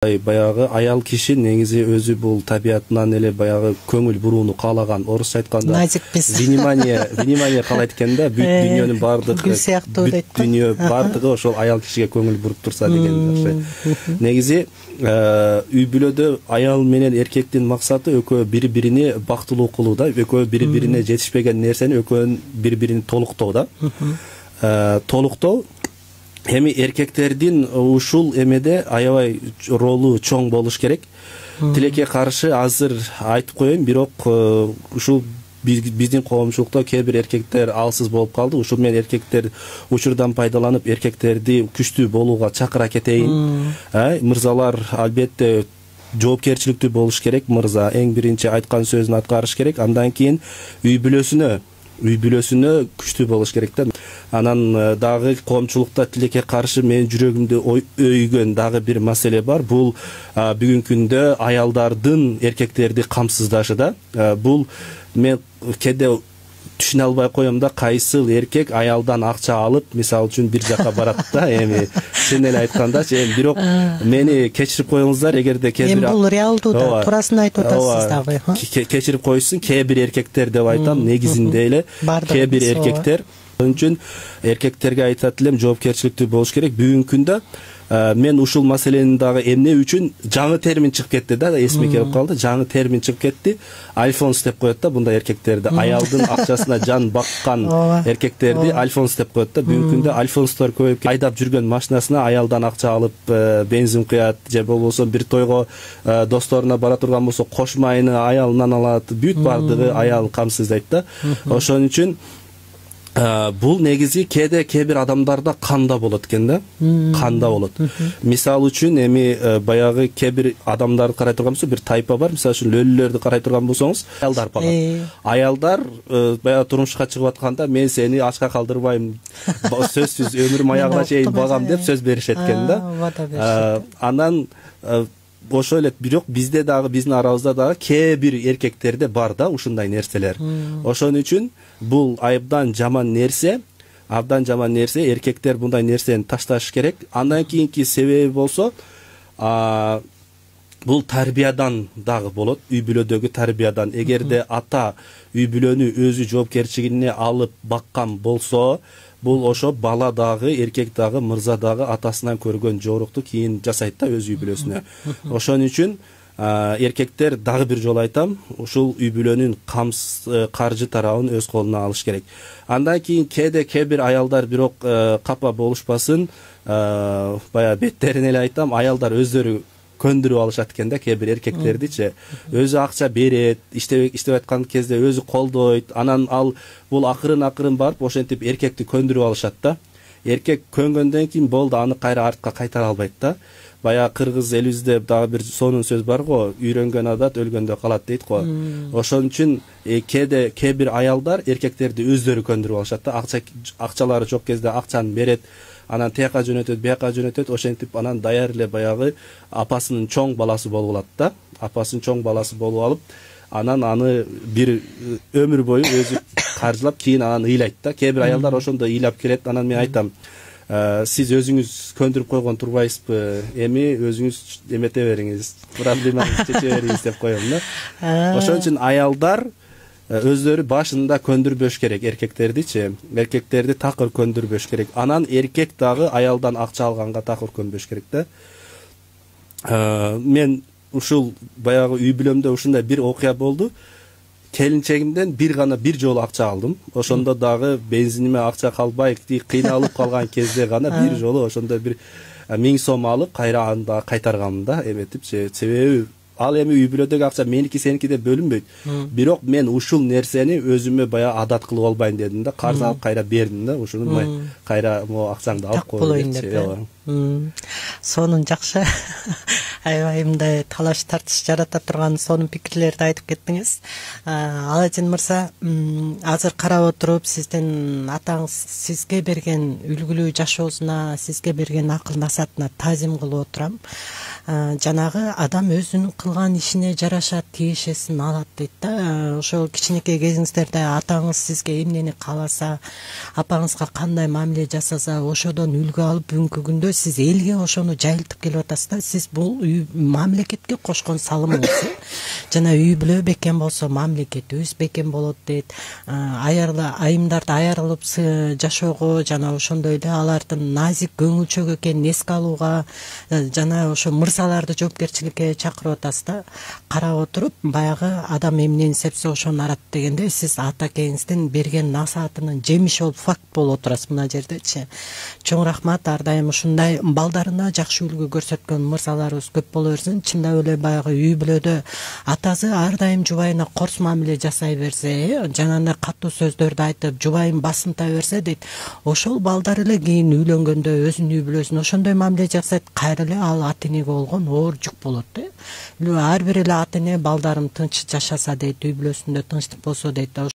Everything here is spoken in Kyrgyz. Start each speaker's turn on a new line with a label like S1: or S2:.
S1: Баягы аял киши негизи өзү бул табиятынан эле баягы көңүл бурууну каалаган. Орусча айтканда
S2: назикпиз.
S1: Внимание каалайт экен да, бүт дүйнөнүн баардык
S2: гүл сыяктуу дейт.
S1: Бүт дүйнө баардыгы ошол аял кишиге көңүл буруп турса деген. Негизи үй бүлөдө аял менен эркектин максаты экөө бири-бирине бактылуу кылуу да, экөө бири-бирине жетишпеген нерсени экөөнүн бири-бирин толуктоо да. Толуктоо эми эркектердин ушул эмеде аябай ролу чоң болуш керек. Тилекке каршы азыр айтып коеюн, бирок ушул биздин коомчулукта кээ бир эркектер алсыз болуп калды. Ушул менен эркектер учурдан пайдаланып эркектерди күчтүү болууга чакыра кетейин. Мырзалар албетте жоопкерчиликтүү болуш керек. Мырза эң биринчи айткан сөзүн аткарыш керек. Андан кийин үй бүлөсүнө күчтүү болуш керек да. Анан дагы коомчулукта тилекке каршы менин жүрөгүмдү өйгөн дагы бир маселе бар. Бул бүгүнкү күндө аялдардын эркектерди камсыздашы да. Бул мен кээде түшүнө албай коем да, кайсыл эркек аялдан акча алып, мисалы үчүн бир жака барат да, эми чын эле айткандачы, бирок мени кечирип коюңуздар, эгерде кээ бир
S2: бул реалдуу да, туурасын айтып атасыз дагы.
S1: Кечирип коюшсун, кээ бир эркектер деп айтам, негизинде эле кээ бир эркектер. Ошон үчүн эркектерге айтат элем, жоопкерчиликтүү болуш керек. Бүгүнкү күндө мен ушул маселени дагы эмне үчүн жаңы термин чыгып кетти да, эсиме келип калды. Жаңы термин чыгып кетти. Альфонс деп коет да бундай эркектерди. Аялдын акчасына жан баккан эркектерди альфонс деп коет да. Бүгүнкү күндө альфонстор көбөйүп, айдап жүргөн машинасына аялдан акча алып, бензин куят, же болбосо бир тойго досторуна бара турган болсо кош майыны аялынан алат. Бүт бардыгы аял камсыздайт да. Ошон үчүн бул негизи кээде кээ бир адамдарда канда болот экен да. Канда болот. Мисалы үчүн эми баягы кээ бир адамдарды карай турган болсо, бир тайпа бар. Мисалы үчүн лөлүлөрдү карай турган болсоңуз, аялдар багат. Аялдар баягы турмушка чыгып атканда мен сени ачка калтырбайм, сөзсүз өмүрүм аягына чейин багам деп сөз беришет экен да. Анан ошо эле, бирок бизде дагы, биздин арабызда дагы кээ бир эркектерде бар да ушундай нерселер. Ошон үчүн бул абдан жаман нерсе, эркектер мындай нерсени ташташ керек. Андан кийинки себеби болсо, бул тарбиядан дагы болот, үй бүлөдөгү тарбиядан. Эгерде ата үй бүлөнү өзү жоопкерчилигине алып баккан болсо, бул ошо бала дагы, эркек дагы, мырза дагы атасынан көргөн жорукту кийин жасайт да өз үй бүлөсүнө. Ошон үчүн эркектер, дагы бир жолу айтам, ушул үй бүлөнүн каржы тарабын өз колуна алыш керек. Андан кийин кээ бир аялдар бирок капа болушпасын, баягы беттерин эле айтам, аялдар өздөрү көндүрүп алышат экен да, кээ бир эркектердичи. Өзү акча берет, иштеп аткан кезде өзү колдойт. Анан бул акырын барып ошентип эркекти көндүрүп алышат да. Эркек көнгөндөн кийин болду, аны кайра артка кайтара албайт да. Баягы кыргыз элибизде дагы бир сонун сөз бар го, үйрөнгөн адат өлгөндө калат дейт го. Ошон үчүн кээ бир аялдар эркектерди өздөрү көндүрүп алышат да. Акчалары жок кезде акчаны берет, анан тияка жөнөтөт, бияка жөнөтөт, ошентип анан даяр эле баягы апасынын чоң баласы болуп алат да. Апасынын чоң баласы болуп алып, анан аны бир өмүр бою өзү каржылап, кийин анан ыйлайт да. Кээ бир аялдар ошондо ыйлап келет. Анан мен айтам, сиз өзүңүз көндүрүп койгон турбайсызбы? Эми өзүңүз эмете бериңиз, проблемаңызды чече бериңиз деп коем да. Ошон үчүн аялдар өздөрү башында көндүрбөш керек эркектердичи. Эркектерди такыр көндүрбөш керек. Анан эркек дагы аялдан акча алганга такыр көнбөш керек да. Мен ушул баягы үй бүлөмдө ушундай бир окуя болду. Келинчегимден бир жолу акча алдым. Ошондо дагы бензиниме акча калбай, кыйналып калган кезде гана бир жолу ошондо бир 1000 сом алып, кайра анда кайтарганмын да, эметипчи. Себеби ал эми үй бүлөдөгү акча меники сеники деп бөлүнбөйт. Бирок мен ушул нерсени өзүмө баягы адат кылып албайм дедим да, карыз алып кайра бердим да, ушуну кайра могу акчаңды алып коюйын деп.
S2: Сонун жакшы. Аябай мындай талаш тартыш жарата турган сонун пикирлерди айтып кеттиңиз. Аладжин мырза, азыр карап отуруп, сиздин атаңыз сизге берген үлгүлүү жашоосуна, сизге берген акыл насаатына таазим кылып отурам. Жанагы адам өзүнүн кылган ишине жараша тиешесин алат дейт да. Ошол кичинекей кезиңиздерде атаңыз сизге эмнени кааласа, апаңызга кандай мамиле жасаса, ошодон үлгү алып бүгүнкү күндө күндө сиз элге ошону жайылтып келип атасыз да. Сиз бул мамлекетке кошкон салымыңыз. Жана үй бүлө бекем болсо мамлекетибиз бекем болот дейт. Айымдарды айырылып жашоого жана ошондой эле алардын назик көңүлчөк экенин эске алууга жана ошо мырзаларды жоопкерчиликке чакырып атасыз да. Карап отуруп баягы адам эмнени сепсе ошону арат дегенде сиз ата экеңиздин берген насаатынын жемиши болуп факт болуп отурасыз мына жердечи. Чоң рахмат, ар дайым ушундай балдарына жакшы үлгү көрсөткөн мырзаларыбыз көп боло берсин. Чындап эле баягы үй бүлөдө атасы ар дайым жубайына корс мамиле жасай берсе, жанагындай катуу сөздөрдү айтып, жубайын басынта берсе дейт, ошол балдар эле кийин үйлөнгөндө өзүнүн үй бүлөсүн ошондой мамиле жасайт, кайра эле ал ата энеге болгон оор жүк болот да. Ар бир эле ата эне балдарым тынч жашаса дейт, үй бүлөсүндө тынчтык болсо дейт.